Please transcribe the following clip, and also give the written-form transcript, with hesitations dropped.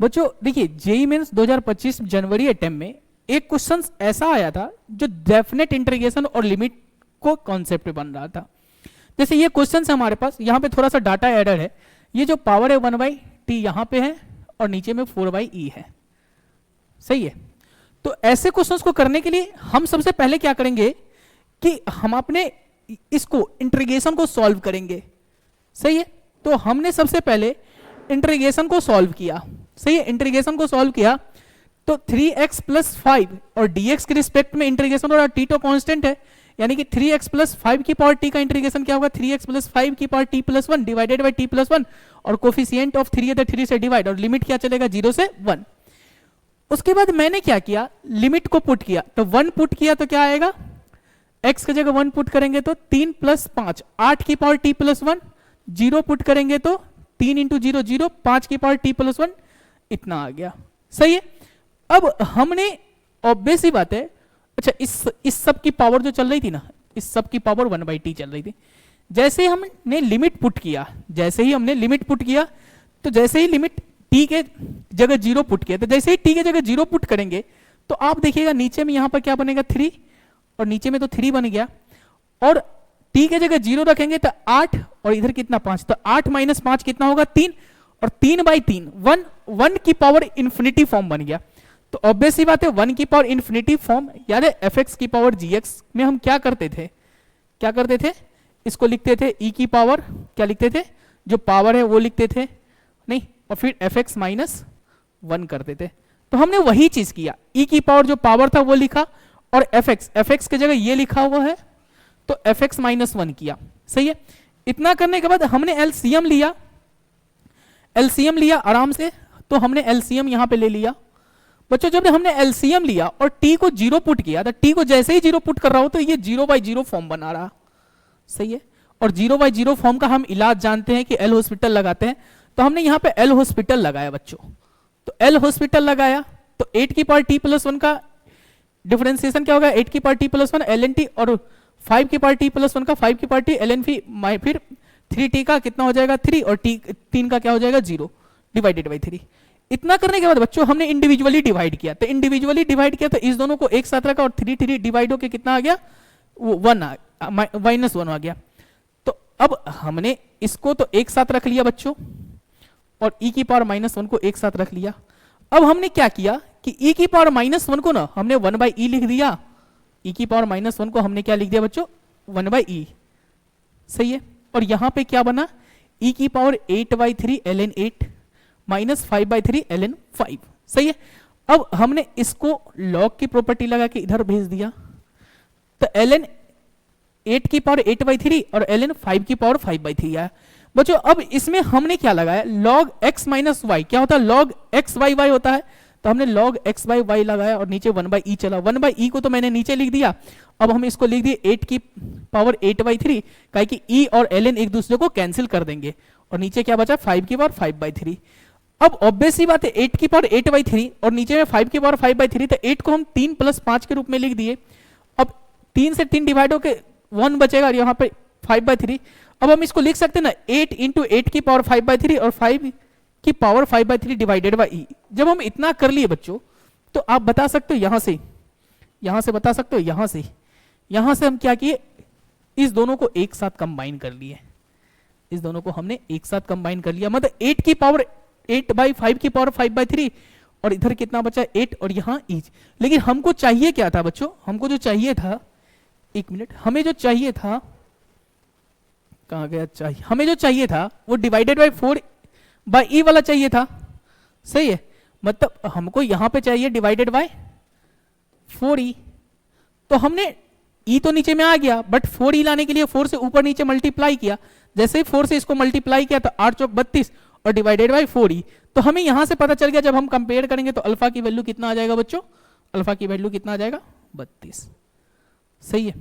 बच्चों देखिए JEE mains 2025 जनवरी attempt में एक क्वेश्चन ऐसा आया था जो डेफिनेट इंटीग्रेशन और लिमिट को कॉन्सेप्ट बन रहा था। जैसे ये क्वेश्चन है हमारे पास, यहाँ पे थोड़ा सा डाटा एरर है। ये जो पावर है 1/t यहाँ पे है और नीचे में 4/e है, सही है। तो ऐसे क्वेश्चंस को करने के लिए हम सबसे पहले क्या करेंगे कि हम अपने इसको इंटीग्रेशन को सॉल्व करेंगे, सही है। तो हमने सबसे पहले इंटीग्रेशन को सॉल्व किया, सही है। इंटीग्रेशन को सॉल्व किया तो 3x + 5 और dx के रिस्पेक्ट में इंटीग्रेशन हो रहा है, t तो कांस्टेंट है, यानी कि 3x + 5 की पावर t का इंटीग्रेशन क्या होगा, 3x + 5 की power t + 1 divided by t + 1 और कोफिशिएंट ऑफ 3 है तो 3 से डिवाइड और लिमिट क्या चलेगा 0 से 1। उसके बाद मैंने क्या किया, लिमिट को पुट किया, तो 1 पुट किया तो क्या आएगा, x की जगह 1 पुट करेंगे तो 3 + 5 8 की पावर t + 1, 0 पुट करेंगे तो 3 × 0 0 5 की पावर t + 1 इतना आ गया, सही है। अब हमने ऑब्वियस ही बात है, अच्छा इस सब की पावर जो चल रही थी ना, इस सब की पावर 1/t चल रही थी। जैसे ही हमने लिमिट पुट किया, तो जैसे ही लिमिट t के जगह 0 पुट किया, तो जैसे ही t के जगह 0 पुट करेंगे तो आप देखिएगा नीचे में यहां पर क्या बनेगा 3 और नीचे में तो 3 बन गया, और t के जगह 0 रखेंगे तो 8 और इधर कितना 5, तो 8 - 5 कितना होगा 3 और 3/3 1 की पावर इंफिनिटी फॉर्म बन गया। तो ऑब्वियस ही बात है 1 की पावर इंफिनिटी फॉर्म यानी fx की पावर gx में हम क्या करते थे, इसको लिखते थे e की पावर, क्या लिखते थे, जो पावर है वो लिखते थे नहीं, और फिर fx - 1 करते थे। तो हमने वही चीज किया, e की पावर जो पावर था वो लिखा और fx की जगह ये लिखा हुआ है तो fx - 1 किया, सही है। इतना करने के बाद हमने एलसीएम लिया आराम से, तो हमने एलसीएम यहां पे ले लिया। बच्चों जब हमने एलसीएम लिया और t को 0 पुट किया, तो t को जैसे ही 0 पुट कर रहा हो तो ये 0/0 फॉर्म बना रहा, सही है। और 0/0 फॉर्म का हम इलाज जानते हैं कि एल हॉस्पिटल लगाते हैं, तो हमने यहाँ पे एल हॉस्पिटल लगाया बच्चों। तो एल हॉस्पिटल लगाया तो 8 की पावर t + 1 का डिफरेंशिएशन क्या होगा, 8 की पावर t + 1 ln t और 5 की पावर t + 1 का 5 की पावर t ln फिर 3t का कितना हो जाएगा 3 और t 3 का क्या हो जाएगा 0 डिवाइडेड बाई 3। इतना करने के बाद बच्चों हमने इंडिविजुअली डिवाइड किया, तो इंडिविजुअली डिवाइड किया तो इस दोनों को एक साथ रखा और 3 डिवाइड होके कितना आ गया, वो 1 -1 आ गया। तो अब हमने इसको तो एक साथ रख लिया बच्चों और e की पावर -1 को एक साथ रख लिया। अब हमने क्या किया कि e की पावर -1 को ना हमने 1/e लिख दिया, e की पावर -1 को हमने क्या लिख दिया बच्चों 1/e, सही है। और यहां पे क्या बना, e की पावर 8/3 ln 8 -5/3 ln 5, सही है। अब हमने इसको log की प्रॉपर्टी लगा के इधर भेज दिया, तो ln 8 की पावर 8/3 और ln 5 की पावर 5/3 आया। बच्चों अब इसमें हमने क्या लगाया, log x - y क्या होता है, log x/y होता है, तो हमने log x/y लगाया और नीचे 1/e चला, 1/e को तो मैंने नीचे लिख दिया। अब हम इसको लिख दिए 8 की पावर 8/3, काहे कि e और ln एक दूसरे को कैंसिल कर देंगे और नीचे क्या बचा 5 की पावर 5/3। अब ऑब्वियस ही बात है 8 की पावर 8/3 और नीचे में 5 की पावर 5/3, तो 8 को हम 3 + 5 के रूप में लिख दिए। अब 3 से 3 डिवाइड होके 1 बचेगा और यहाँ पे 5/3। अब हम इसको लिख सकते हैं ना 8 × 8 की पावर 5/3 और 5 की पावर 5/3 डिवाइडेड बाई e। जब हम इतना कर लिए बच्चों तो आप बता सकते हो यहां से बता सकते हो यहां से हम क्या किए, इस दोनों को एक साथ कंबाइन कर लिए, इस दोनों को हमने एक साथ कंबाइन कर लिया, मतलब 8 की पावर 8/5 की पावर 5/3 और इधर कितना बचा 8 और यहां e। लेकिन हमको चाहिए क्या था बच्चों, हमको जो चाहिए था, एक मिनट, हमें जो चाहिए था, कहां गया, चाहिए हमें जो चाहिए था वो डिवाइडेड बाई 4/e वाला चाहिए था, सही है। मतलब हमको यहां पे चाहिए डिवाइडेड बाय 4e, तो हमने e तो नीचे में आ गया बट 4e लाने के लिए 4 से ऊपर नीचे मल्टीप्लाई किया, जैसे ही 4 से इसको मल्टीप्लाई किया तो 8 × 32 और डिवाइडेड बाय 4e। तो हमें यहां से पता चल गया जब हम कंपेयर करेंगे तो अल्फा की वैल्यू कितना आ जाएगा बच्चों, अल्फा की वैल्यू कितना आ जाएगा 32, सही है।